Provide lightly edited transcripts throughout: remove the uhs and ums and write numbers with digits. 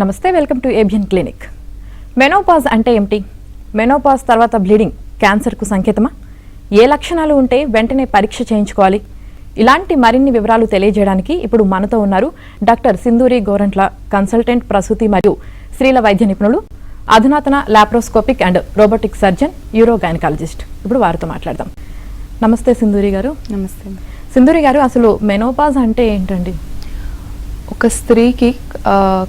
నమస్తే, welcome to ఏబియన్ clinic. Menopause అంటే ఏమిటి? మెనోపాజ్ తర్వాత బ్లీడింగ్ క్యాన్సర్కు సంకేతమా? ఏ లక్షణాలు ఉంటే వెంటనే పరీక్ష చేయించుకోవాలి? ఇలాంటి మరిన్ని వివరాలు తెలియజేయడానికి ఇప్పుడు మనతో ఉన్నారు డాక్టర్ సింధూరి గోరంట్ల, కన్సల్టెంట్ ప్రసూతి మరియు స్త్రీల వైద్య నిపుణులు, అధునాతన laparoscopic and robotic surgeon, euro gynaecologist. ఇప్పుడు వారితో మాట్లాడదాం. నమస్తే సింధూరి గారు. నమస్తే సింధూరి గారు, అసలు మెనోపాజ్ అంటే ఏంటండి? ఒక స్త్రీకి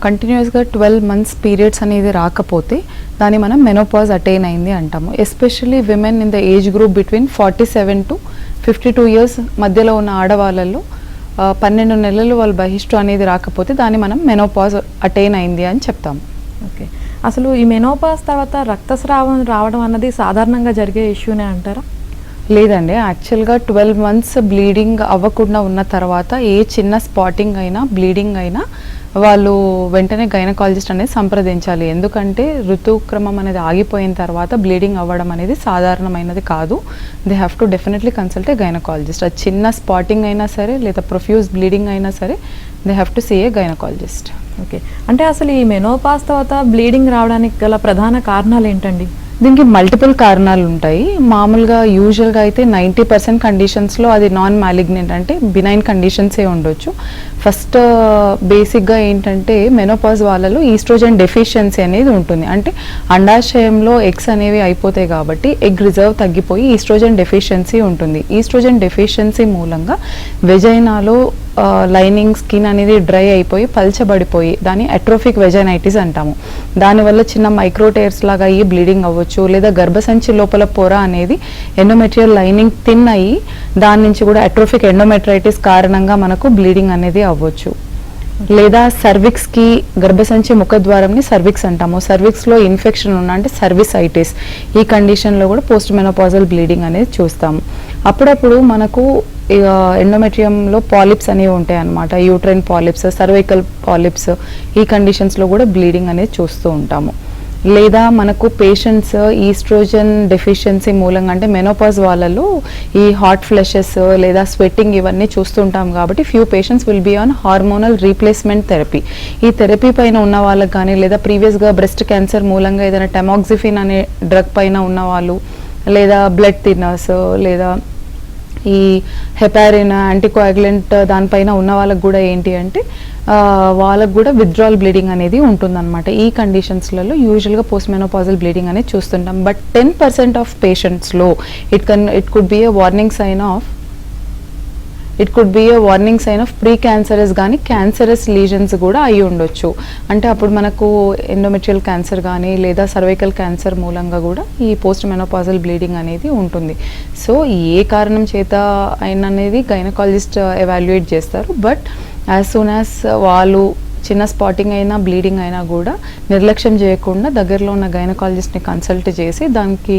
కంటిన్యూస్గా 12 months పీరియడ్స్ అనేది రాకపోతే దాన్ని మనం మెనోపాజ్ అటైన్ అయింది అంటాము. Especially women in the age group between 47 to 52 years మధ్యలో ఉన్న ఆడవాళ్ళలో 12 నెలలు వాళ్ళ బహిష్టు అనేది రాకపోతే దాన్ని మనం మెనోపాజ్ అటైన్ అయింది అని చెప్తాము. ఓకే, అసలు ఈ మెనోపాజ్ తర్వాత రక్తస్రావం రావడం అన్నది సాధారణంగా జరిగే ఇష్యూనే అంటారా? లేదండి, యాక్చువల్గా 12 months బ్లీడింగ్ అవ్వకుండా ఉన్న తర్వాత ఏ చిన్న స్పాటింగ్ అయినా బ్లీడింగ్ అయినా వాళ్ళు వెంటనే గైనకాలజిస్ట్ అనేది సంప్రదించాలి. ఎందుకంటే ఋతుక్రమం అనేది ఆగిపోయిన తర్వాత బ్లీడింగ్ అవ్వడం అనేది సాధారణమైనది కాదు. They have to definitely consult a gynaecologist. అది చిన్న స్పాటింగ్ అయినా సరే లేదా ప్రొఫ్యూజ్ బ్లీడింగ్ అయినా సరే they have to see a gynaecologist. Okay, అంటే అసలు ఈ మెనోపాజ్ తర్వాత బ్లీడింగ్ రావడానికి గల ప్రధాన కారణాలు ఏంటండి? దీనికి మల్టిపుల్ కారణాలు ఉంటాయి. మామూలుగా యూజువల్గా అయితే 90% కండిషన్స్లో అది నాన్ మ్యాలిగ్నెంట్, అంటే బినైన్ కండిషన్సే ఉండొచ్చు. ఫస్ట్ బేసిక్గా ఏంటంటే మెనోపాజ్ వాళ్ళలో ఈస్ట్రోజన్ డెఫిషియన్సీ అనేది ఉంటుంది. అంటే అండాశయంలో ఎగ్స్ అనేవి అయిపోతాయి కాబట్టి ఎగ్ రిజర్వ్ తగ్గిపోయి ఈస్ట్రోజన్ డెఫిషియన్సీ ఉంటుంది. ఈస్ట్రోజన్ డెఫిషియన్సీ మూలంగా వెజైనాలో లైనింగ్ స్కిన్ అనేది డ్రై అయిపోయి పల్చబడిపోయి దాన్ని అట్రోఫిక్ వెజైనైటిస్ అంటాము. దానివల్ల చిన్న మైక్రోటేర్స్ లాగా అయ్యి బ్లీడింగ్ అవ్వచ్చు, లేదా గర్భసంచి లోపల పొర అనేది ఎండోమెట్రియల్ లైనింగ్ థిన్ అయ్యి దాని నుంచి కూడా అట్రోఫిక్ ఎండోమెట్రైటిస్ కారణంగా మనకు బ్లీడింగ్ అనేది అవ్వచ్చు. లేదా సర్విక్స్కి, గర్భసంచి ముఖద్వారంని సర్విక్స్ అంటాము. సర్విక్స్లో ఇన్ఫెక్షన్ ఉన్న అంటే సర్విసైటిస్, ఈ కండిషన్లో కూడా పోస్ట్ మెనోపాజల్ బ్లీడింగ్ అనేది చూస్తాము. అప్పుడప్పుడు మనకు ఎండోమెట్రియంలో పాలిప్స్ అనేవి ఉంటాయి అన్నమాట. యూట్రైన్ పాలిప్స్, సర్వైకల్ పాలిప్స్, ఈ కండిషన్స్లో కూడా బ్లీడింగ్ అనేది చూస్తూ ఉంటాము. లేదా మనకు పేషెంట్స్ ఈస్ట్రోజన్ డెఫిషియన్సీ మూలంగా, అంటే మెనోపాజ్ వాళ్ళలో ఈ హాట్ ఫ్లెషెస్ లేదా స్వెట్టింగ్ ఇవన్నీ చూస్తుంటాం కాబట్టి few patients will be on hormonal replacement therapy. ఈ థెరపీ పైన ఉన్న వాళ్ళకి కానీ, లేదా ప్రీవియస్గా బ్రెస్ట్ క్యాన్సర్ మూలంగా ఏదైనా టెమాక్సిఫిన్ అనే డ్రగ్ పైన ఉన్నవాళ్ళు, లేదా బ్లడ్ థిన్నర్స్, లేదా ఈ హెపారిన్ యాంటీకోయాగులెంట్ దానిపైన ఉన్న వాళ్ళకు కూడా ఏంటి అంటే వాళ్ళకు కూడా విత్డ్రాల్ బ్లీడింగ్ అనేది ఉంటుందన్నమాట. ఈ కండిషన్స్లలో యూజువల్గా పోస్ట్ మెనోపాజల్ బ్లీడింగ్ అనేది చూస్తుంటాం. బట్ 10% ఆఫ్ పేషెంట్స్లో it could be a warning sign of pre cancerous కానీ క్యాన్సరస్ లీజన్స్ కూడా అయి ఉండొచ్చు. అంటే అప్పుడు మనకు ఎండోమెట్రియల్ క్యాన్సర్ కానీ లేదా సర్వైకల్ క్యాన్సర్ మూలంగా కూడా ఈ పోస్ట్ మెనోపాజల్ బ్లీడింగ్ అనేది ఉంటుంది. సో ఏ కారణం చేత అయినా అనేది గైనకాలజిస్ట్ ఎవాల్యుయేట్ చేస్తారు. బట్ యాజ్ సూన్ యాజ్ వాళ్ళు చిన్న స్పాటింగ్ అయినా బ్లీడింగ్ అయినా కూడా నిర్లక్ష్యం చేయకుండా దగ్గరలో ఉన్న గైనకాలజిస్ట్ని కన్సల్ట్ చేసి దానికి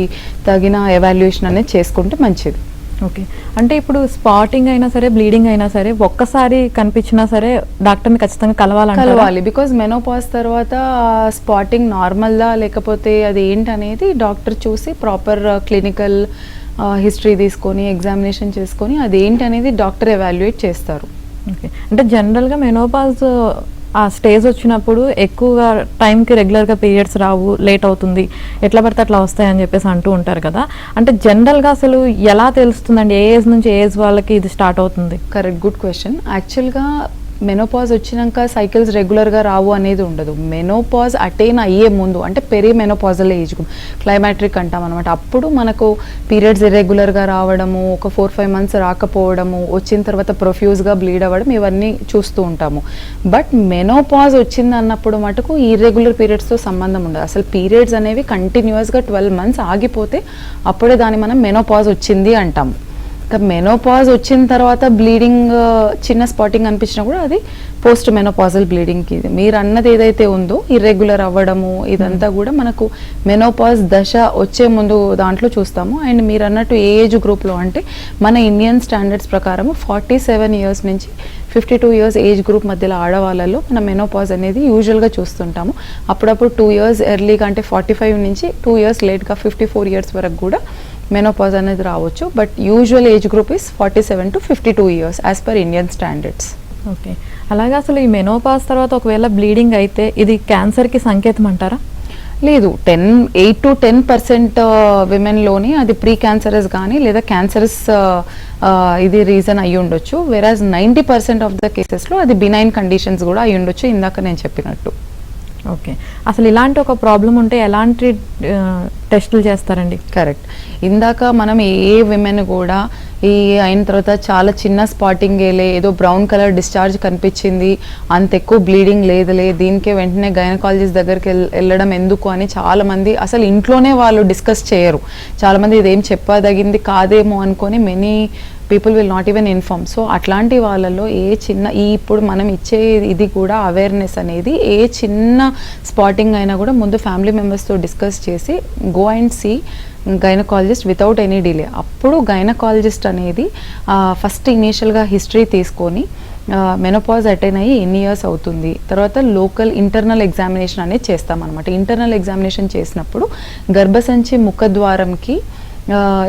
తగిన ఎవాల్యుయేషన్ అనేది చేసుకుంటే మంచిది. ఓకే, అంటే ఇప్పుడు స్పాటింగ్ అయినా సరే బ్లీడింగ్ అయినా సరే ఒక్కసారి కనిపించినా సరే డాక్టర్ని ఖచ్చితంగా కలవాలి. బికాజ్ మెనోపాజ్ తర్వాత స్పాటింగ్ నార్మల్దా లేకపోతే అది ఏంటనేది డాక్టర్ చూసి ప్రాపర్ క్లినికల్ హిస్టరీ తీసుకొని ఎగ్జామినేషన్ చేసుకొని అది ఏంటనేది డాక్టర్ ఎవాల్యుయేట్ చేస్తారు. ఓకే, అంటే జనరల్గా మెనోపాజ్ ఆ స్టేజ్ వచ్చినప్పుడు ఎక్కువగా టైంకి రెగ్యులర్గా పీరియడ్స్ రావు, లేట్ అవుతుంది, ఎట్లా పడితే అట్లా వస్తాయని చెప్పేసి అంటూ ఉంటారు కదా. అంటే జనరల్గా అసలు ఎలా తెలుస్తుందండి? ఏ ఏజ్ నుంచి ఏ ఏజ్ వాళ్ళకి ఇది స్టార్ట్ అవుతుంది? Correct, good question. యాక్చువల్గా మెనోపాజ్ వచ్చినాక సైకిల్స్ రెగ్యులర్గా రావు అనేది ఉండదు. మెనోపాజ్ అటైన్ అయ్యే ముందు, అంటే పెరి మెనోపాజల్ ఏజ్ క్లైమాట్రిక్ అంటాం అనమాట. అప్పుడు మనకు పీరియడ్స్ ఇర్రెగ్యులర్గా రావడము, ఒక 4-5 months రాకపోవడము, వచ్చిన తర్వాత ప్రొఫ్యూజ్గా బ్లీడ్ అవ్వడం, ఇవన్నీ చూస్తూ ఉంటాము. బట్ మెనోపాజ్ వచ్చింది అన్నప్పుడు మటుకు ఇర్రెగ్యులర్ పీరియడ్స్తో సంబంధం ఉండదు. అసలు పీరియడ్స్ అనేవి కంటిన్యూస్గా 12 months ఆగిపోతే అప్పుడే దాన్ని మనం మెనోపాజ్ వచ్చింది అంటాం. ఇంకా మెనోపాజ్ వచ్చిన తర్వాత బ్లీడింగ్ చిన్న స్పాటింగ్ అనిపించినా కూడా అది పోస్ట్ మెనోపాజల్ బ్లీడింగ్కి. మీరు అన్నది ఏదైతే ఉందో ఇర్రెగ్యులర్ అవ్వడము ఇదంతా కూడా మనకు మెనోపాజ్ దశ వచ్చే ముందు దాంట్లో చూస్తాము. అండ్ మీరు అన్నట్టు ఏ ఏజ్ గ్రూప్లో అంటే మన ఇండియన్ స్టాండర్డ్స్ ప్రకారం 47 years నుంచి 52 years ఏజ్ గ్రూప్ మధ్యలో ఆడవాళ్ళలో మన మెనోపాజ్ అనేది యూజువల్గా చూస్తుంటాము. అప్పుడప్పుడు 2 years ఎర్లీగా, అంటే 45 నుంచి 2 years లేట్గా 54 years వరకు కూడా మెనోపాజ్ అనేది రావచ్చు. But usual age group is 47 to 52 years as per Indian standards. Okay, అలాగే అసలు ఈ మెనోపాజ్ తర్వాత ఒకవేళ బ్లీడింగ్ అయితే ఇది క్యాన్సర్కి సంకేతం అంటారా? లేదు, 8 to 10% విమెన్లోని అది ప్రీ క్యాన్సరస్ కానీ లేదా క్యాన్సరస్ ఇది రీజన్ అయ్యి ఉండొచ్చు. వెరాజ్ 90% ఆఫ్ ద కేసెస్లో అది బినైన్ కండిషన్స్ కూడా అయ్యి ఉండొచ్చు, ఇందాక నేను చెప్పినట్టు. ఓకే, అసలు ఇలాంటి ఒక ప్రాబ్లం ఉంటే ఎలాంటి టెస్టులు చేస్తారండి? కరెక్ట్, ఇందాక మనం ఏ విమెన్ కూడా ఈ అయిన తర్వాత చాలా చిన్న స్పాటింగ్ ఏదో బ్రౌన్ కలర్ డిశ్చార్జ్ కనిపించింది, అంత ఎక్కువ బ్లీడింగ్ లేదులే, దీనికే వెంటనే గైనకాలజిస్ట్ దగ్గరికి వెళ్ళడం ఎందుకు అని చాలామంది అసలు ఇంట్లోనే వాళ్ళు డిస్కస్ చేయరు. చాలామంది ఇదేం చెప్పదగింది కాదేమో అనుకొని many people will not even inform. So అట్లాంటి వాళ్ళలో ఇప్పుడు మనం ఇచ్చే ఇది కూడా అవేర్నెస్ అనేది ఏ చిన్న స్పాటింగ్ అయినా కూడా ముందు ఫ్యామిలీ మెంబర్స్తో డిస్కస్ చేసి go and see gynaecologist without any delay. అప్పుడు గైనకాలజిస్ట్ అనేది ఫస్ట్ ఇనీషియల్గా హిస్టరీ తీసుకొని మెనోపాజ్ అటైన్ అయ్యి ఎన్ని ఇయర్స్ అవుతుంది, తర్వాత లోకల్ ఇంటర్నల్ ఎగ్జామినేషన్ అనేది చేస్తామన్నమాట. ఇంటర్నల్ ఎగ్జామినేషన్ చేసినప్పుడు గర్భసంచి ముఖద్వారంకి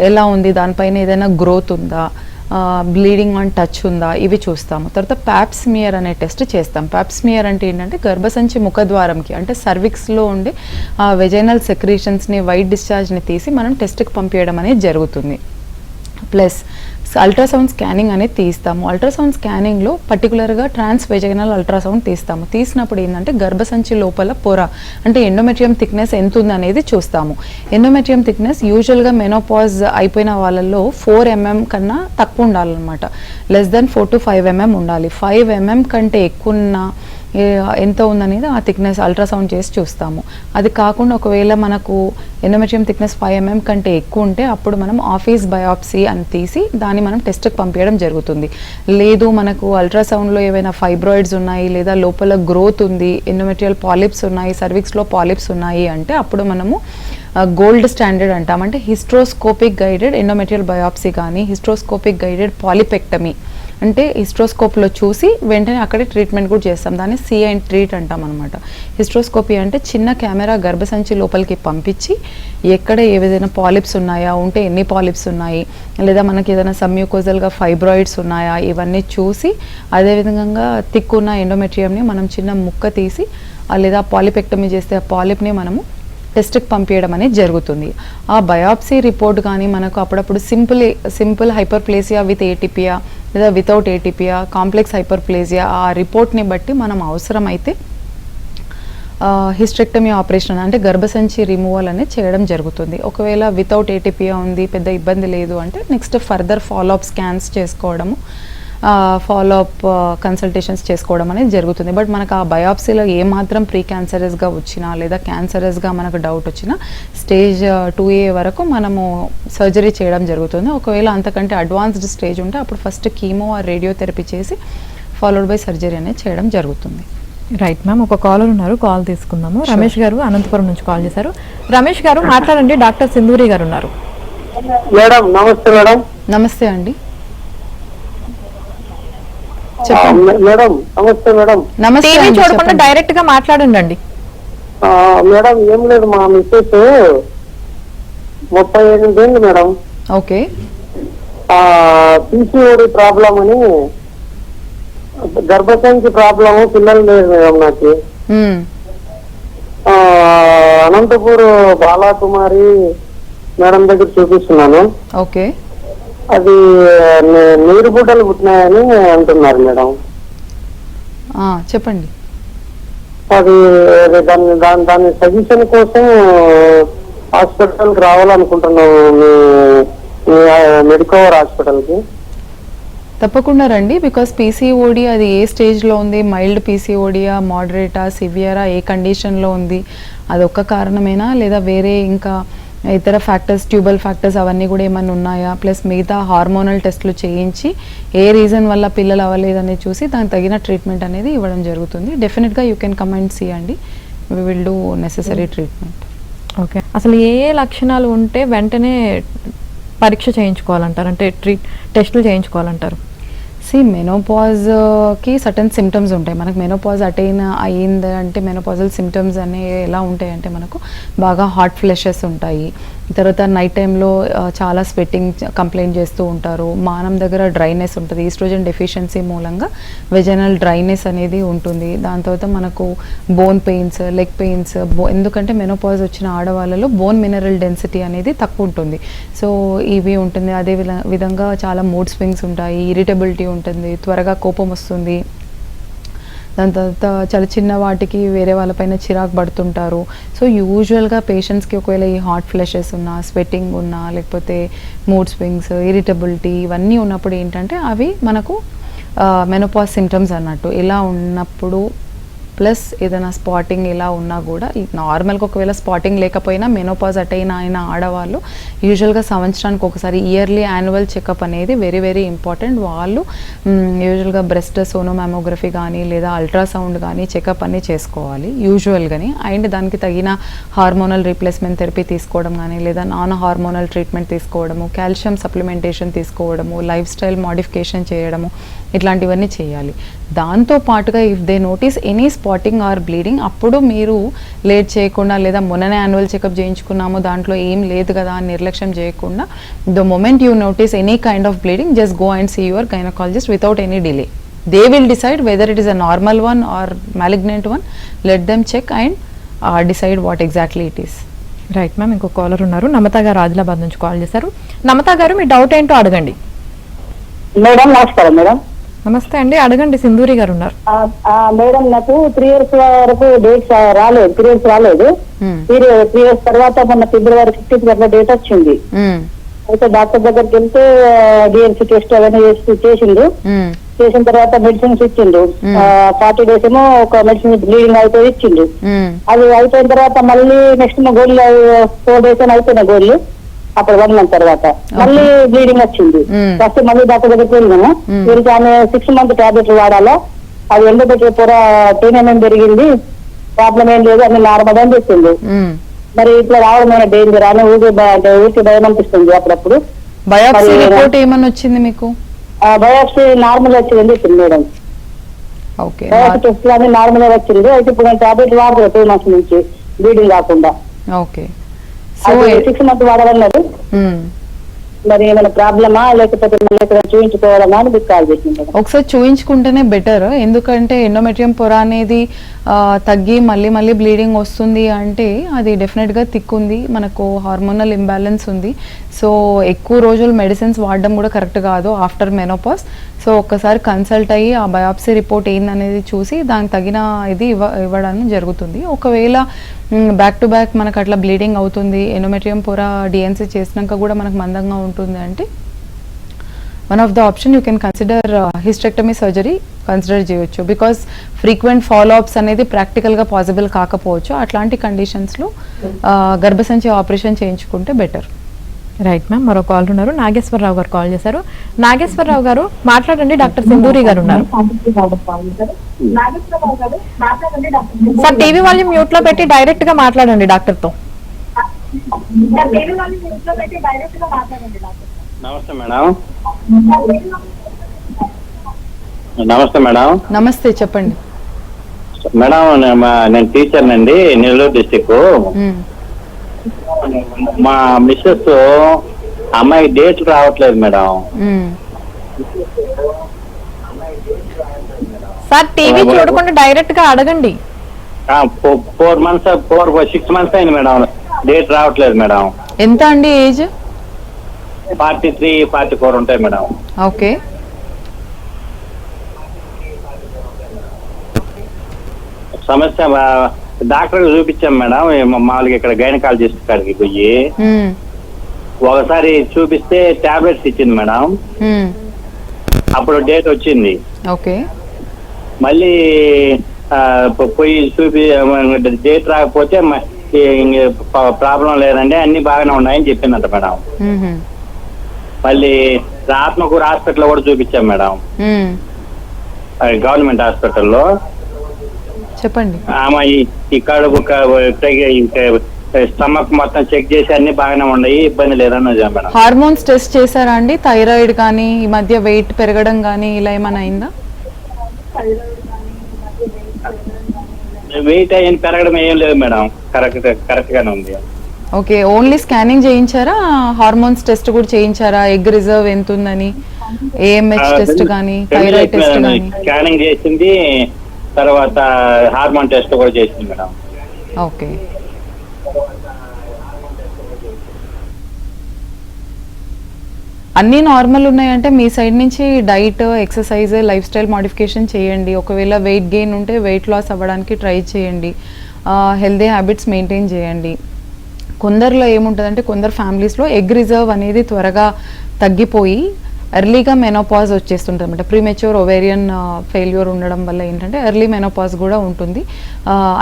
ఎలా ఉంది, దానిపైన ఏదైనా గ్రోత్ ఉందా, బ్లీడింగ్ ఆన్ టచ్ ఉందా, ఇవి చూస్తాము. తర్వాత ప్యాప్స్మియర్ అనే టెస్ట్ చేస్తాం. ప్యాప్స్మియర్ అంటే ఏంటంటే గర్భసంచి ముఖద్వారంకి అంటే సర్విక్స్లో ఉండే వెజైనల్ సెక్రీషన్స్ని వైట్ డిశ్చార్జ్ని తీసి మనం టెస్ట్కి పంపించడం అనేది జరుగుతుంది. ప్లస్ అల్ట్రాసౌండ్ స్కానింగ్ అనేది తీస్తాము. అల్ట్రాసౌండ్ స్కానింగ్లో పర్టికులర్గా ట్రాన్స్ వెజైనల్ అల్ట్రాసౌండ్ తీస్తాము. తీసినప్పుడు ఏంటంటే గర్భసంచి లోపల పొర అంటే ఎండోమెట్రియం థిక్నెస్ ఎంత ఉంది అనేది చూస్తాము. ఎండోమెట్రియం థిక్నెస్ యూజువల్గా మెనోపాజ్ అయిపోయిన వాళ్ళల్లో 4 mm కన్నా తక్కువ ఉండాలన్నమాట. లెస్ దెన్ 4 to 5 mm ఉండాలి. 5 mm కంటే ఎక్కువ ఉన్న ఎంత ఉందనేది ఆ థిక్నెస్ అల్ట్రాసౌండ్ చేసి చూస్తాము. అది కాకుండా ఒకవేళ మనకు ఎండోమెట్రియం థిక్నెస్ 5 mm కంటే ఎక్కువ ఉంటే అప్పుడు మనం ఆఫీస్ బయాప్సీ అని తీసి దాన్ని మనం టెస్ట్కి పంపించడం జరుగుతుంది. లేదు మనకు అల్ట్రాసౌండ్లో ఏవైనా ఫైబ్రాయిడ్స్ ఉన్నాయి లేదా లోపల గ్రోత్ ఉంది, ఎండోమెట్రియల్ పాలిప్స్ ఉన్నాయి, సర్విక్స్లో పాలిప్స్ ఉన్నాయి అంటే అప్పుడు మనము గోల్డ్ స్టాండర్డ్ అంటాం. అంటే హిస్ట్రోస్కోపిక్ గైడెడ్ ఎండోమెట్రియల్ బయాప్సీ కానీ హిస్ట్రోస్కోపిక్ గైడెడ్ పాలిపెక్టమీ అంటే హిస్ట్రోస్కోప్లో చూసి వెంటనే అక్కడే ట్రీట్మెంట్ కూడా చేస్తాం. దాన్ని సీ అండ్ ట్రీట్ అంటాం అనమాట. హిస్ట్రోస్కోపీ అంటే చిన్న కెమెరా గర్భసంచి లోపలికి పంపించి ఎక్కడ ఏ విధంగా పాలిప్స్ ఉన్నాయా, ఉంటే ఎన్ని పాలిప్స్ ఉన్నాయి, లేదా మనకి ఏదైనా సమ్యూకోజల్గా ఫైబ్రాయిడ్స్ ఉన్నాయా, ఇవన్నీ చూసి అదేవిధంగా తిక్కున్న ఎండోమెట్రియంని మనం చిన్న ముక్క తీసి లేదా పాలిపెక్టమీ చేస్తే ఆ పాలిప్ని మనము టెస్ట్కి పంపించడం అనేది జరుగుతుంది. ఆ బయాప్సీ రిపోర్ట్ కానీ మనకు అప్పుడప్పుడు సింపుల్ హైపర్ప్లేసియా విత్ ఏటీపియా లేదా వితౌట్ ఏటీపియా, కాంప్లెక్స్ హైపర్ప్లేసియా, ఆ రిపోర్ట్ని బట్టి మనం అవసరమైతే హిస్టెక్టమీ ఆపరేషన్ అంటే గర్భసంచి రిమూవల్ అనేది చేయడం జరుగుతుంది. ఒకవేళ వితౌట్ ఏటీపియా ఉంది, పెద్ద ఇబ్బంది లేదు అంటే నెక్స్ట్ ఫర్దర్ ఫాలోఅప్ స్కాన్స్ చేసుకోవడము, ఫాలోఅప్ కన్సల్టేషన్స్ చేసుకోవడం అనేది జరుగుతుంది. బట్ మనకు ఆ బయాప్సీలో ఏమాత్రం ప్రీ క్యాన్సరస్గా వచ్చినా లేదా క్యాన్సరస్గా మనకు డౌట్ వచ్చినా స్టేజ్ 2A వరకు మనము సర్జరీ చేయడం జరుగుతుంది. ఒకవేళ అంతకంటే అడ్వాన్స్డ్ స్టేజ్ ఉంటే అప్పుడు ఫస్ట్ కీమో ఆ రేడియోథెరపీ చేసి ఫాలోడ్ బై సర్జరీ అనేది చేయడం జరుగుతుంది. రైట్ మ్యామ్, ఒక కాలర్ ఉన్నారు, కాల్ తీసుకుందాము. రమేష్ గారు అనంతపురం నుంచి కాల్ చేశారు. రమేష్ గారు మాట్లాడండి, డాక్టర్ సింధూరి గారు ఉన్నారు. మేడం నమస్తే. మేడం నమస్తే అండి, మేడం నమస్తే. మేడం నమస్తే. టీవీ చూడకుండా డైరెక్ట్ గా మాట్లాడండి అండి. మేడం ఏం లేదు, మా మిస్సెస్ 38 ఏళ్ళు మేడం. ఓకే. పీసీఓడి ప్రాబ్లం అని, గర్భసంచి ప్రాబ్లము, పిల్లలు లేదు మేడం నాకు. అనంతపూర్ బాలాకుమారి మేడం దగ్గర చూపిస్తున్నాను. ఓకే. అది నీరు గుడ్డలు పుట్టినాయని అంటున్నారు మేడం. చెప్పండి. అది దాని సజెషన్ కోసం హాస్పిటల్కి రావాలనుకుంటున్నాము, మీ మెడికవర్ హాస్పిటల్కి. తప్పకుండా రండి. బికాస్ పీసీఓడి అది ఏ స్టేజ్లో ఉంది, మైల్డ్ పీసీఓడియా, మోడరేటా, సివియరా, ఏ కండిషన్లో ఉంది, అది ఒక్క కారణమేనా లేదా వేరే ఇంకా ఇతర ఫ్యాక్టర్స్, ట్యూబల్ ఫ్యాక్టర్స్ అవన్నీ కూడా ఏమైనా ఉన్నాయా, ప్లస్ మిగతా హార్మోనల్ టెస్ట్లు చేయించి ఏ రీజన్ వల్ల పిల్లలు అవ్వలేదని చూసి దానికి తగిన ట్రీట్మెంట్ అనేది ఇవ్వడం జరుగుతుంది. డెఫినెట్గా you can come and see అండి, we will do necessary treatment. Okay, అసలు ఏ లక్షణాలు ఉంటే వెంటనే పరీక్ష చేయించుకోవాలంటారు, అంటే టెస్టులు చేయించుకోవాలంటారు? మెనోపాజ్కి సర్టన్ సిమ్టమ్స్ ఉంటాయి. మనకు మెనోపాజ్ అయింది అంటే మెనోపాజల్ సిమ్టమ్స్ అనేవి ఎలా ఉంటాయి అంటే మనకు బాగా హాట్ ఫ్లెషెస్ ఉంటాయి, తర్వాత నైట్ టైంలో చాలా స్వెట్టింగ్ కంప్లైంట్ చేస్తూ ఉంటారు. మానం దగ్గర డ్రైనెస్ ఉంటుంది, ఈస్ట్రోజన్ డెఫిషియన్సీ మూలంగా వెజనల్ డ్రైనెస్ అనేది ఉంటుంది. దాని తర్వాత మనకు బోన్ పెయిన్స్, లెగ్ పెయిన్స్, ఎందుకంటే మెనోపాజ్ వచ్చిన ఆడవాళ్ళలో బోన్ మినరల్ డెన్సిటీ అనేది తక్కువ ఉంటుంది. సో ఇవి ఉంటుంది. అదే విధంగా చాలా మూడ్ స్వింగ్స్ ఉంటాయి, ఇరిటబిలిటీ ఉంటుంది, త్వరగా కోపం వస్తుంది. దాని తర్వాత చాలా చిన్న వాటికి వేరే వాళ్ళపైన చిరాకు పడుతుంటారు. సో యూజువల్గా పేషెంట్స్కి ఒకవేళ ఈ హాట్ ఫ్లషెస్ ఉన్నా, స్వెట్టింగ్ ఉన్నా, లేకపోతే మూడ్ స్వింగ్స్, ఇరిటబిలిటీ ఇవన్నీ ఉన్నప్పుడు ఏంటంటే అవి మనకు మెనోపాజ్ సిమ్టమ్స్ అన్నట్టు. ఇలా ఉన్నప్పుడు ప్లస్ ఏదైనా స్పాటింగ్ ఇలా ఉన్నా కూడా, నార్మల్గా ఒకవేళ స్పాటింగ్ లేకపోయినా మెనోపాజ్ అటైన్ అయిన ఆడవాళ్ళు యూజువల్గా సంవత్సరానికి ఒకసారి ఇయర్లీ యాన్యువల్ చెకప్ అనేది వెరీ వెరీ ఇంపార్టెంట్. వాళ్ళు యూజువల్గా బ్రెస్ట్ సోనోమామోగ్రఫీ కానీ లేదా అల్ట్రాసౌండ్ కానీ చెకప్ అన్నీ చేసుకోవాలి యూజువల్గాని. అండ్ దానికి తగిన హార్మోనల్ రీప్లేస్మెంట్ థెరపీ తీసుకోవడం కానీ, లేదా నాన్ హార్మోనల్ ట్రీట్మెంట్ తీసుకోవడము, కాల్షియం సప్లిమెంటేషన్ తీసుకోవడము, లైఫ్ స్టైల్ మోడిఫికేషన్ చేయడము, ఇట్లాంటివన్నీ చేయాలి. దాంతో పాటుగా if they notice any spotting or bleeding, అప్పుడు మీరు లేట్ చేయకుండా, లేదా మొన్ననే యాన్యువల్ చెకప్ చేయించుకున్నాము దాంట్లో ఏం లేదు కదా అని నిర్లక్ష్యం చేయకుండా, the moment you notice any kind of bleeding, just go and see your gynaecologist without any delay. They will decide whether it is a normal one or malignant one. Let them check and decide what exactly it is. Right ma'am, ఇంకో caller ఉన్నారు. నమత గారు ఆదిలాబాద్ నుంచి call చేశారు. నమత గారు, మీ doubt ఏంటో అడగండి. Madam నమస్కారం. మేడం నమస్తే అండి, అడగండి. సింధూరి గారు ఉన్నారు. మేడం నాకు 3 years వరకు డేట్స్ రాలేదు, పీరియడ్స్ రాలేదు. 3 years తర్వాత మొన్న February 15th అట్లా డేట్ వచ్చింది. అయితే డాక్టర్ దగ్గరికి వెళ్తే డిఎన్సీ టెస్ట్ అవన్నీ చేసిండు. చేసిన తర్వాత మెడిసిన్స్ ఇచ్చిండు. 40 days ఏమో ఒక మెడిసిన్ బ్లీడింగ్ అయిపోయి ఇచ్చిండు. అది అయిపోయిన తర్వాత మళ్ళీ నెక్స్ట్ మా గోళ్ళు 4 days అని అయిపోయినాయి గోళ్ళు. అప్పుడు 1 month తర్వాత మళ్ళీ బ్లీడింగ్ వచ్చింది. ఫస్ట్ మళ్ళీ డాక్టర్ దగ్గరికి వెళ్ళాము. వీరికి ఆమె 6 month టాబ్లెట్లు వాడాలా, అది ఎండబెట్టే పొర 10 mm పెరిగింది, ప్రాబ్లం ఏం లేదు, అన్ని నార్మల్ అని చెప్పింది. మరి ఇట్లా రావడం డేంజర్ అని ఊరికి భయం అనిపిస్తుంది అప్పుడప్పుడు. బయాప్సీ రిపోర్ట్ ఏమని వచ్చింది మీకు? బయాప్సీ నార్మల్ వచ్చిందని చెప్పింది మేడం. ఓకే, బయాప్సీ టెస్ట్ అన్ని నార్మల్ వచ్చింది. అయితే ఇప్పుడు నేను టాబ్లెట్ వాడుతున్నాను 2 months నుంచి బ్లీడింగ్ కాకుండా. Okay, 6 months వాడాలన్నారు. మరి ఏమైనా ప్రాబ్లమా లేకపోతే చూపించుకోవాలన్నా అని మీకు కాల్ చేసింది. ఒకసారి చూయించుకుంటేనే బెటర్. ఎందుకంటే ఎండోమెట్రియం పొర అనేది తగ్గి మళ్ళీ మళ్ళీ బ్లీడింగ్ వస్తుంది అంటే అది డెఫినెట్గా థిక్ ఉంది, మనకు హార్మోనల్ ఇంబ్యాలెన్స్ ఉంది. సో ఎక్కువ రోజులు మెడిసిన్స్ వాడడం కూడా కరెక్ట్ కాదు ఆఫ్టర్ మెనోపాజ్. సో ఒక్కసారి కన్సల్ట్ అయ్యి ఆ బయాప్సీ రిపోర్ట్ ఏందనేది చూసి దానికి తగిన ఇది ఇవ్వడం జరుగుతుంది. ఒకవేళ బ్యాక్ టు బ్యాక్ మనకు అట్లా బ్లీడింగ్ అవుతుంది, ఎండోమెట్రియం పొర డిఎన్సీ చేసినాక కూడా మనకు మందంగా ఉంటుంది అంటే one of the option you can consider hysterectomy surgery consider చేయొచ్చు. బికాస్ ఫ్రీక్వెంట్ ఫాలోఅప్స్ అనేది ప్రాక్టికల్గా పాసిబుల్ కాకపోవచ్చు. అట్లాంటి కండిషన్స్లో గర్భసంచి ఆపరేషన్ చేయించుకుంటే బెటర్. రైట్ మ్యామ్, మరో కాల్ ఉన్నారు. నాగేశ్వరరావు గారు కాల్ చేశారు. నాగేశ్వరరావు గారు మాట్లాడండి, డాక్టర్ సింధూరి గారు ఉన్నారు. సార్ టీవీ వాల్యూమ్ మ్యూట్ లో పెట్టి డైరెక్ట్ గా మాట్లాడండి డాక్టర్ తో. నమస్తే మేడం. నమస్తే మేడం. నమస్తే, చెప్పండి మేడం. నేను టీచర్ నండి, నెల్లూరు డిస్టిక్. మా మిస్సెస్ అమ్మాయి డేట్ రావట్లేదు మేడం. సార్ టీవీ చూడకుండా డైరెక్ట్ గా అడగండి. 6 months అయింది మేడం, డేట్ రావట్లేదు మేడం. ఎంత అండి ఏజ్? 43, 44 ఉంటాయి మేడం. ఓకే, సమస్య డాక్టర్ చూపించాం మేడం. మామూలుగా ఇక్కడ గైనకాలజిస్ట్ కాడికి పోయి ఒకసారి చూపిస్తే టాబ్లెట్స్ ఇచ్చింది మేడం. అప్పుడు డేట్ వచ్చింది. ఓకే, మళ్ళీ పోయి చూపి డేట్ రాకపోతే ప్రాబ్లం లేదండి, అన్ని బాగానే ఉన్నాయని చెప్పిందంట మేడం. మళ్ళీ ఆత్మకూరు హాస్పిటల్ కూడా చూపించాం మేడం, గవర్నమెంట్ హాస్పిటల్లో. చెప్పండి. ఆమె ఈ కడుపు స్టమక్ మొత్తం చెక్ చేసి అన్ని బాగానే ఉన్నాయి, ఇబ్బంది లేదని మేడం. హార్మోన్స్ టెస్ట్ చేశారా అండి? థైరాయిడ్ కానీ ఈ మధ్య వెయిట్ పెరగడం కానీ ఇలా ఏమైనా అయిందా? వెయిట్ అయ్యి పెరగడం ఏం లేదు మేడం, కరెక్ట్ గానే ఉంది. ఓకే, ఓన్లీ స్కానింగ్ చేయించారా, హార్మోన్స్ టెస్ట్ కూడా చేయించారా, ఎగ్ రిజర్వ్ ఎంత ఉందని, ఏఎంహెచ్ టెస్ట్ కానీ, థైరాయిడ్ టెస్ట్ కానీ? స్కానింగ్ చేసింది, తర్వాత హార్మోన్ టెస్ట్ కూడా చేసింది మేడం. ఓకే, అన్నీ నార్మల్ ఉన్నాయంటే మీ సైడ్ నుంచి diet, exercise, life style modification చేయండి. ఒకవేళ వెయిట్ గెయిన్ ఉంటే వెయిట్ లాస్ అవ్వడానికి ట్రై చేయండి. హెల్దీ హ్యాబిట్స్ మెయింటైన్ చేయండి. కొందరిలో ఏముంటుందంటే కొందరు ఫ్యామిలీస్లో ఎగ్ రిజర్వ్ అనేది త్వరగా తగ్గిపోయి ఎర్లీగా మెనోపాజ్ వచ్చేస్తుంటుంది అనమాట. ప్రీమెచ్యూర్ ఓవేరియన్ ఫెయిల్యూర్ ఉండడం వల్ల ఏంటంటే ఎర్లీ మెనోపాజ్ కూడా ఉంటుంది.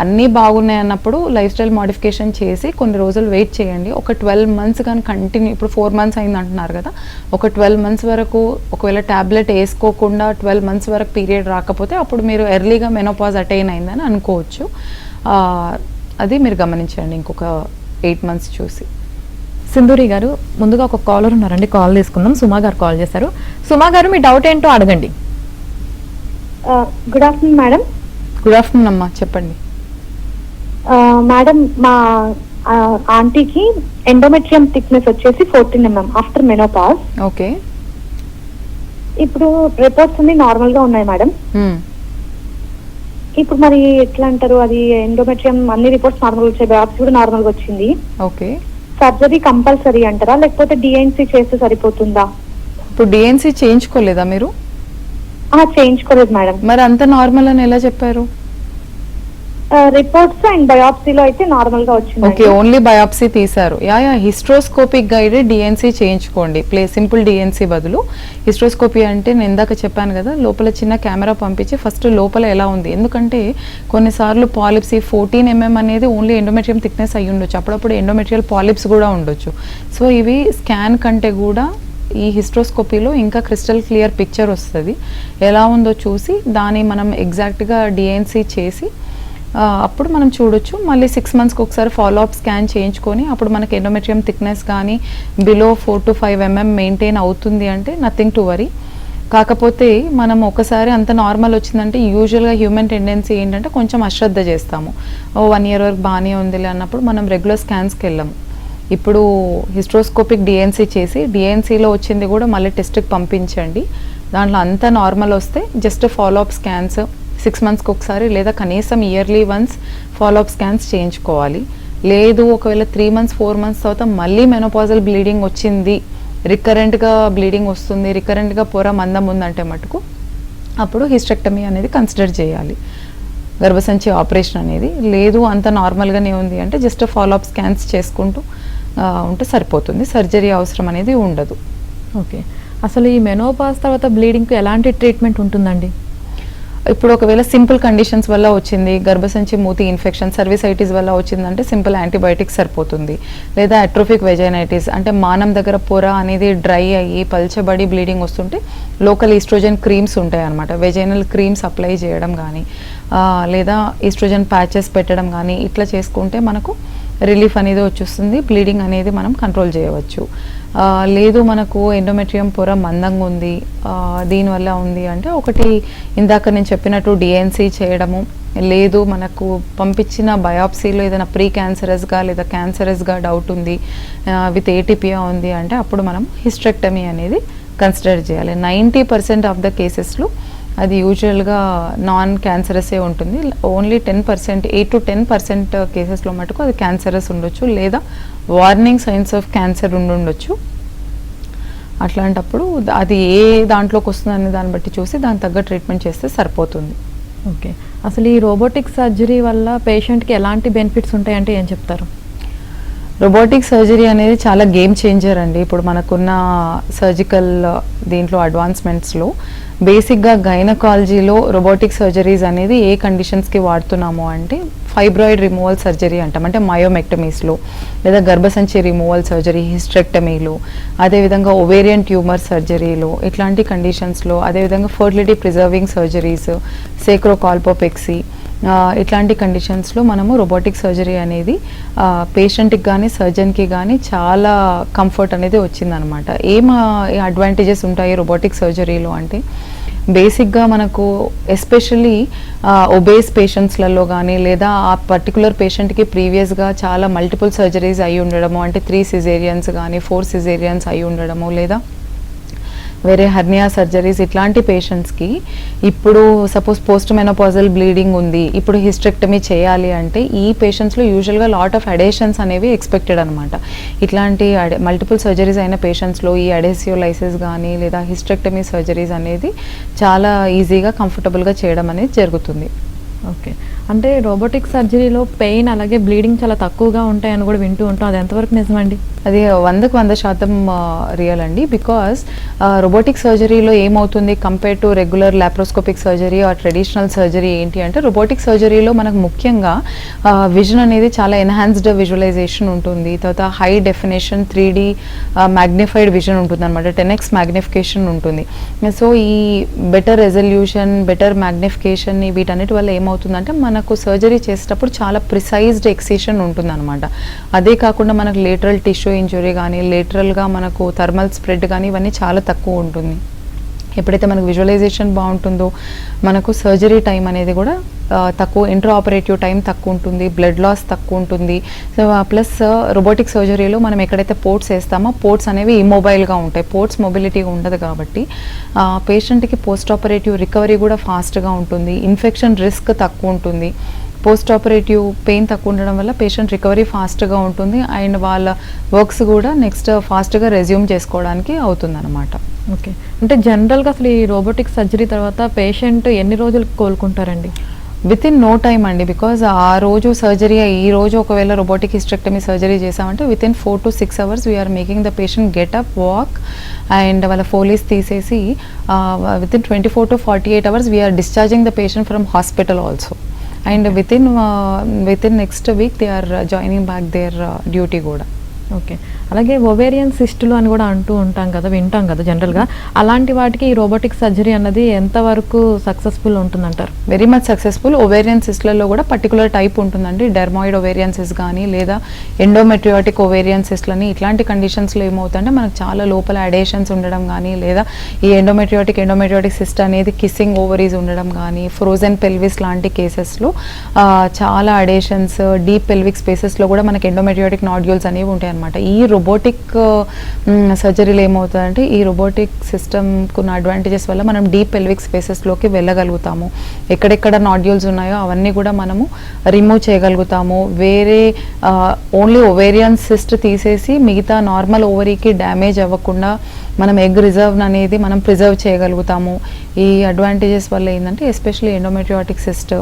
అన్నీ బాగున్నాయి అన్నప్పుడు లైఫ్ స్టైల్ మోడిఫికేషన్ చేసి కొన్ని రోజులు వెయిట్ చేయండి. ఒక 12 months కానీ కంటిన్యూ, ఇప్పుడు 4 months అయింది అంటున్నారు కదా, ఒక 12 months వరకు ఒకవేళ ట్యాబ్లెట్ వేసుకోకుండా 12 months వరకు పీరియడ్ రాకపోతే అప్పుడు మీరు ఎర్లీగా మెనోపాజ్ అటైన్ అయిందని అనుకోవచ్చు. అది మీరు గమనించండి ఇంకొక 8 months చూసి. సింధూరి గారు, ముందుగా ఒక కాలర్ ఉన్నారండి, కాల్ తీసుకుందాం. సుమా గారు కాల్ చేశారు. సుమా గారు, మీ డౌట్ ఏంటో అడగండి. Good afternoon madam. Good afternoon అమ్మా, చెప్పండి. మేడం, మా ఆంటీకి ఎండోమెట్రియం థిక్నెస్ వచ్చేసి 14 mm ఆఫ్టర్ మెనోపాజ్. ఓకే, ఇప్పుడు రిపోర్ట్స్ అన్ని నార్మల్ గా ఉన్నాయి మేడం. ఇప్పుడు మరి ఎట్లా అంటారు, అది ఎండోమెట్రియం అన్ని రిపోర్ట్స్ నార్మల్ వచ్చాయి, బయాప్సీ కూడా నార్మల్ గా వచ్చింది. ఓకే, సర్జరీ కంపల్సరీ అంటారా, లేకపోతే డిఎన్సీ చేస్తే సరిపోతుందా? ఇప్పుడు డిఎన్సీ చేయించుకోలేదా మీరు? చేయించుకోలేదు మేడం. మరి అంత నార్మల్ అని ఎలా చెప్పారు? రిపోర్ట్స్ అండ్ బయాప్సీలో అయితే నార్మల్ గా వచ్చింది. ఓకే, ఓన్లీ బయాప్సీ తీశారు. హిస్ట్రోస్కోపిక్ గైడెడ్ డిఎన్సీ చేయించుకోండి. సింపుల్ డిఎన్సీ బదులు హిస్ట్రోస్కోపీ అంటే నేను ఇందాక చెప్పాను కదా, లోపల చిన్న కెమెరా పంపించి ఫస్ట్ లోపల ఎలా ఉంది, ఎందుకంటే కొన్నిసార్లు పాలిప్స్ 14 mm అనేది ఓన్లీ ఎండోమెట్రియం థిక్నెస్ అయ్యి ఉండొచ్చు, అప్పుడప్పుడు ఎండోమెట్రియల్ పాలిప్స్ కూడా ఉండొచ్చు. సో ఇవి స్కాన్ కంటే కూడా ఈ హిస్ట్రోస్కోపీలో ఇంకా క్రిస్టల్ క్లియర్ పిక్చర్ వస్తుంది. ఎలా ఉందో చూసి దాన్ని మనం ఎగ్జాక్ట్గా డిఎన్సీ చేసి అప్పుడు మనం చూడొచ్చు. మళ్ళీ 6 monthsకి ఒకసారి ఫాలోఅప్ స్కాన్ చేయించుకొని అప్పుడు మనకి ఎండోమెట్రియం థిక్నెస్ కానీ బిలో 4 to 5 mm మెయింటైన్ అవుతుంది అంటే నథింగ్ టు వరీ. కాకపోతే మనం ఒకసారి అంత నార్మల్ వచ్చిందంటే యూజువల్గా హ్యూమన్ టెండెన్సీ ఏంటంటే కొంచెం అశ్రద్ధ చేస్తాము. 1 year వరకు బాగానే ఉందిలే అన్నప్పుడు మనం రెగ్యులర్ స్కాన్స్కి వెళ్ళాము. ఇప్పుడు హిస్ట్రోస్కోపిక్ డిఎన్సీ చేసి డిఎన్సీలో వచ్చింది కూడా మళ్ళీ టెస్ట్కి పంపించండి. దాంట్లో అంతా నార్మల్ వస్తే జస్ట్ ఫాలోఅప్ స్కాన్స్ 6 monthsకి ఒకసారి లేదా కనీసం ఇయర్లీ వన్స్ ఫాలోఅప్ స్కాన్స్ చేయించుకోవాలి. లేదు ఒకవేళ 3 months 4 months తర్వాత మళ్ళీ మెనోపాజల్ బ్లీడింగ్ వచ్చింది, రికరెంట్గా బ్లీడింగ్ వస్తుంది, రికరెంట్గా పొర మందం ఉందంటే మటుకు అప్పుడు హిస్టెక్టమీ అనేది కన్సిడర్ చేయాలి, గర్భసంచి ఆపరేషన్ అనేది. లేదు అంత నార్మల్గానే ఉంది అంటే జస్ట్ ఫాలోఅప్ స్కాన్స్ చేసుకుంటూ ఉంటే సరిపోతుంది, సర్జరీ అవసరం అనేది ఉండదు. ఓకే, అసలు ఈ మెనోపాజ్ తర్వాత బ్లీడింగ్కి ఎలాంటి ట్రీట్మెంట్ ఉంటుందండి? ఇప్పుడు ఒకవేళ సింపుల్ కండిషన్స్ వల్ల వచ్చింది, గర్భసంచి మూతి ఇన్ఫెక్షన్, సర్వీసైటిస్ వల్ల వచ్చిందంటే సింపుల్ యాంటీబయాటిక్స్ సరిపోతుంది. లేదా అట్రోఫిక్ వెజైనైటిస్ అంటే మానం దగ్గర పొర అనేది డ్రై అయ్యి పల్చబడి బ్లీడింగ్ వస్తుంటే లోకల్ ఈస్ట్రోజన్ క్రీమ్స్ ఉంటాయి అన్నమాట, వెజైనల్ క్రీమ్స్ అప్లై చేయడం కానీ లేదా ఈస్ట్రోజన్ ప్యాచెస్ పెట్టడం కానీ ఇట్లా చేసుకుంటే మనకు రిలీఫ్ అనేది వచ్చేస్తుంది, బ్లీడింగ్ అనేది మనం కంట్రోల్ చేయవచ్చు. లేదు మనకు ఎండోమెట్రియం పొర మందంగా ఉంది, దీనివల్ల ఉంది అంటే ఒకటి ఇందాక నేను చెప్పినట్టు డిఎన్సీ చేయడము, లేదు మనకు పంపించిన బయాప్సీలో ఏదైనా ప్రీ క్యాన్సరస్గా లేదా క్యాన్సరస్గా డౌట్ ఉంది విత్ ఏటీపియా ఉంది అంటే అప్పుడు మనం హిస్టెక్టమీ అనేది కన్సిడర్ చేయాలి. 90% ఆఫ్ ద కేసెస్లో అది యూజువల్గా నాన్ క్యాన్సరసే ఉంటుంది. ఓన్లీ 10%, 8 to 10% కేసెస్లో మటుకు అది క్యాన్సరస్ ఉండొచ్చు లేదా వార్నింగ్ సైన్స్ ఆఫ్ క్యాన్సర్ ఉండొచ్చు. అట్లాంటప్పుడు అది ఏ దాంట్లోకి వస్తుందనే దాన్ని బట్టి చూసి దాని తగ్గ ట్రీట్మెంట్ చేస్తే సరిపోతుంది. ఓకే, అసలు ఈ రోబోటిక్ సర్జరీ వల్ల పేషెంట్కి ఎలాంటి బెనిఫిట్స్ ఉంటాయంటే ఏం చెప్తారు? రోబోటిక్ సర్జరీ అనేది చాలా గేమ్ చేంజర్ అండి. ఇప్పుడు మనకున్న సర్జికల్ దీంట్లో అడ్వాన్స్మెంట్స్లో బేసిక్గా గైనకాలజీలో రోబోటిక్ సర్జరీస్ అనేది ఏ కండిషన్స్కి వాడుతున్నాము అంటే ఫైబ్రాయిడ్ రిమూవల్ సర్జరీ అంటాం, అంటే మయోమెక్టమీస్లో, లేదా గర్భసంచి రిమూవల్ సర్జరీ హిస్టెక్టమీలో, అదేవిధంగా ఓవేరియన్ ట్యూమర్ సర్జరీలో, ఇట్లాంటి కండిషన్స్లో, అదేవిధంగా ఫర్టిలిటీ ప్రిజర్వింగ్ సర్జరీస్, సేక్రోకాల్పోపెక్సీ, ఇట్లాంటి కండిషన్స్లో మనము రోబోటిక్ సర్జరీ అనేది పేషెంట్కి కానీ సర్జన్కి కానీ చాలా కంఫర్ట్ అనేది వచ్చిందనమాట. ఏం అడ్వాంటేజెస్ ఉంటాయి రోబోటిక్ సర్జరీలో అంటే బేసిక్గా మనకు ఎస్పెషల్లీ ఒబేస్ పేషెంట్స్లలో కానీ లేదా ఆ పర్టికులర్ పేషెంట్కి ప్రీవియస్గా చాలా మల్టిపుల్ సర్జరీస్ అయి ఉండడము, అంటే 3 సిజేరియన్స్ కానీ 4 సిజేరియన్స్ అయి ఉండడము, లేదా వేరే హర్నియా సర్జరీస్, ఇట్లాంటి పేషెంట్స్కి ఇప్పుడు సపోజ్ పోస్ట్ మెనోపాజల్ బ్లీడింగ్ ఉంది, ఇప్పుడు హిస్టెక్టమీ చేయాలి అంటే ఈ పేషెంట్స్లో యూజువల్గా లాట్ ఆఫ్ అడేషన్స్ అనేవి ఎక్స్పెక్టెడ్ అనమాట. ఇట్లాంటి మల్టిపుల్ సర్జరీస్ అయిన పేషెంట్స్లో ఈ అడేసియోలైసిస్ కానీ లేదా హిస్టెక్టమీ సర్జరీస్ అనేది చాలా ఈజీగా కంఫర్టబుల్గా చేయడం అనేది జరుగుతుంది. ఓకే, అంటే రోబోటిక్ సర్జరీలో పెయిన్ అలాగే బ్లీడింగ్ చాలా తక్కువగా ఉంటాయని కూడా వింటూ ఉంటాం, అది ఎంతవరకు నిజమండి? అది 100% రియల్ అండి. బికాస్ రోబోటిక్ సర్జరీలో ఏమవుతుంది compare to regular laparoscopic surgery or traditional surgery ఏంటి అంటే, రోబోటిక్ సర్జరీలో మనకు ముఖ్యంగా విజన్ అనేది చాలా ఎన్హాన్స్డ్ విజువలైజేషన్ ఉంటుంది. తర్వాత high definition 3D magnified vision ఉంటుంది అనమాట, 10x మ్యాగ్నిఫికేషన్ ఉంటుంది. సో ఈ బెటర్ రెజల్యూషన్, బెటర్ మ్యాగ్నిఫికేషన్ వీటన్నిటి వల్ల ఏమవుతుందంటే మనకు సర్జరీ చేసేటప్పుడు చాలా ప్రిసైజ్డ్ ఎక్సిషన్ ఉంటుంది అనమాట. అదే కాకుండా మనకు లేటరల్ టిష్యూ ఇంజురీ కానీ లేటరల్గా మనకు థర్మల్ స్ప్రెడ్ కానీ ఇవన్నీ చాలా తక్కువ ఉంటుంది. ఎప్పుడైతే మనకు విజువలైజేషన్ బాగుంటుందో మనకు సర్జరీ టైం అనేది కూడా తక్కువ, ఇంట్రా ఆపరేటివ్ టైం తక్కువ ఉంటుంది, బ్లడ్ లాస్ తక్కువ ఉంటుంది. సో ప్లస్ రోబోటిక్ సర్జరీలో మనం ఎక్కడైతే పోర్ట్స్ వేస్తామో పోర్ట్స్ అనేవి ఇమ్మొబైల్గా ఉంటాయి, పోర్ట్స్ మొబిలిటీ ఉండదు కాబట్టి పేషెంట్కి పోస్ట్ ఆపరేటివ్ రికవరీ కూడా ఫాస్ట్గా ఉంటుంది, ఇన్ఫెక్షన్ రిస్క్ తక్కువ ఉంటుంది. పోస్ట్ ఆపరేటివ్ పెయిన్ తక్కువ ఉండడం వల్ల పేషెంట్ రికవరీ ఫాస్ట్గా ఉంటుంది అండ్ వాళ్ళ వర్క్స్ కూడా నెక్స్ట్ ఫాస్ట్గా రెజ్యూమ్ చేసుకోవడానికి అవుతుంది అనమాట. ఓకే, అంటే జనరల్గా అసలు ఈ రోబోటిక్ సర్జరీ తర్వాత పేషెంట్ ఎన్ని రోజులు కోలుకుంటారండి? విత్ ఇన్ నో టైమ్ అండి. బికాజ్ ఆ రోజు సర్జరీ, ఈ రోజు ఒకవేళ రోబోటిక్ హిస్టెక్టమీ సర్జరీ చేసామంటే within 4 to 6 hours we're making the patient get up, walk and వాళ్ళ ఫోలీస్ తీసేసి within 24 to 48 hours we're discharging the patient from hospital also. And within next week they are joining back their duty కూడా. Okay, అలాగే ovarian సిస్టులు అని కూడా అంటూ ఉంటాం కదా, వింటాం కదా జనరల్గా, అలాంటి వాటికి ఈ రోబోటిక్ సర్జరీ అన్నది ఎంతవరకు సక్సెస్ఫుల్ ఉంటుందంటారు? Very much successful. ఒవేరియన్ సిస్ట్లలో కూడా పర్టికులర్ టైప్ ఉంటుందండి, డెర్మాయిడ్ ఒవేరియన్ సిస్ట్ కానీ లేదా ఎండోమెట్రియాటిక్ ఒవేరియన్ సిస్ట్లని. ఇట్లాంటి కండిషన్స్లో ఏమవుతుందంటే మనకు చాలా లోపల అడేషన్స్ ఉండడం కానీ లేదా ఈ ఎండోమెట్రియాటిక్ సిస్ట్ అనేది కిస్సింగ్ ఓవరీస్ ఉండడం కానీ, ఫ్రోజన్ పెల్విస్ లాంటి కేసెస్లో చాలా అడేషన్స్, డీప్ పెల్విక్ స్పేసెస్లో కూడా మనకి ఎండోమెట్రియాటిక్ నాడ్యూల్స్ అనేవి ఉంటాయి అనమాట. ఈ రోబోటిక్ సర్జరీలో ఏమవుతుందంటే ఈ రోబోటిక్ సిస్టమ్కు ఉన్న అడ్వాంటేజెస్ వల్ల మనం డీప్ పెల్విక్ స్పేసెస్లోకి వెళ్ళగలుగుతాము, ఎక్కడెక్కడ నాడ్యూల్స్ ఉన్నాయో అవన్నీ కూడా మనము రిమూవ్ చేయగలుగుతాము. వేరే ఓన్లీ ఒవేరియన్ సిస్ట్ తీసేసి మిగతా నార్మల్ ఓవరీకి డ్యామేజ్ అవ్వకుండా మనం ఎగ్ రిజర్వ్ అనేది మనం ప్రిజర్వ్ చేయగలుగుతాము. ఈ అడ్వాంటేజెస్ వల్ల ఏంటంటే especially endometriotic cyst,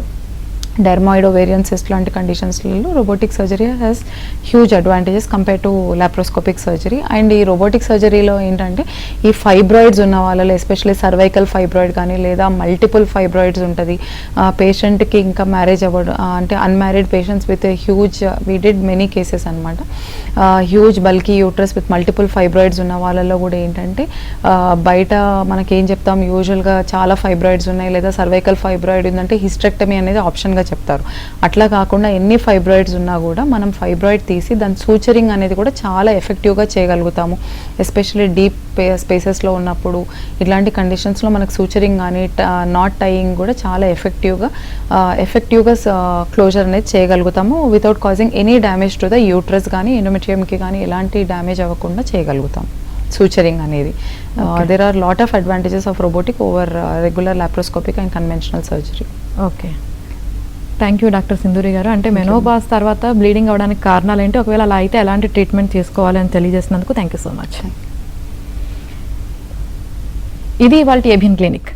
dermoid ovarian cyst లాంటి కండిషన్స్లలో robotic surgery has huge advantages compare to laparoscopic surgery. And ఈ రోబోటిక్ సర్జరీలో ఏంటంటే ఈ ఫైబ్రాయిడ్స్ ఉన్న వాళ్ళలో ఎస్పెషల్లీ సర్వైకల్ ఫైబ్రాయిడ్ కానీ లేదా మల్టిపుల్ ఫైబ్రాయిడ్స్ ఉంటుంది పేషెంట్కి, ఇంకా మ్యారేజ్ అవ్వడం అంటే unmarried patients with huge, we did many cases అనమాట, huge bulky uterus with multiple fibroids ఉన్న వాళ్ళలో కూడా ఏంటంటే బయట మనకేం చెప్తాం, యూజువల్గా చాలా ఫైబ్రాయిడ్స్ ఉన్నాయి లేదా సర్వైకల్ ఫైబ్రాయిడ్ ఉందంటే హిస్టెక్టమీ అనేది ఆప్షన్గా చెప్తారు. అట్లా కాకుండా ఎన్ని ఫైబ్రాయిడ్స్ ఉన్నా కూడా మనం ఫైబ్రాయిడ్ తీసి దాని సూచరింగ్ అనేది కూడా చాలా ఎఫెక్టివ్గా చేయగలుగుతాము. ఎస్పెషల్లీ డీప్ స్పేసెస్లో ఉన్నప్పుడు ఇట్లాంటి కండిషన్స్లో మనకు సూచరింగ్ కానీ నాట్ టైయింగ్ కూడా చాలా ఎఫెక్టివ్గా క్లోజర్ అనేది చేయగలుగుతాము without causing any damage to the uterus కానీ ఎండోమెట్రియంకి కానీ ఎలాంటి డ్యామేజ్ అవ్వకుండా చేయగలుగుతాం సూచరింగ్ అనేది. There are lot of advantages of robotic over regular laparoscopic and conventional surgery. Okay, thank you doctor Sindhuri గారు. అంటే మెనోపాజ్ తర్వాత బ్లీడింగ్ అవడానికి కారణాలు ఏంటి, ఒకవేళ అలా అయితే ఎలాంటి ట్రీట్మెంట్ తీసుకోవాలి అని తెలియజేసినందుకు థ్యాంక్ యూ సో మచ్. ఇది ఇవాల్టి ఏబియన్ క్లినిక్.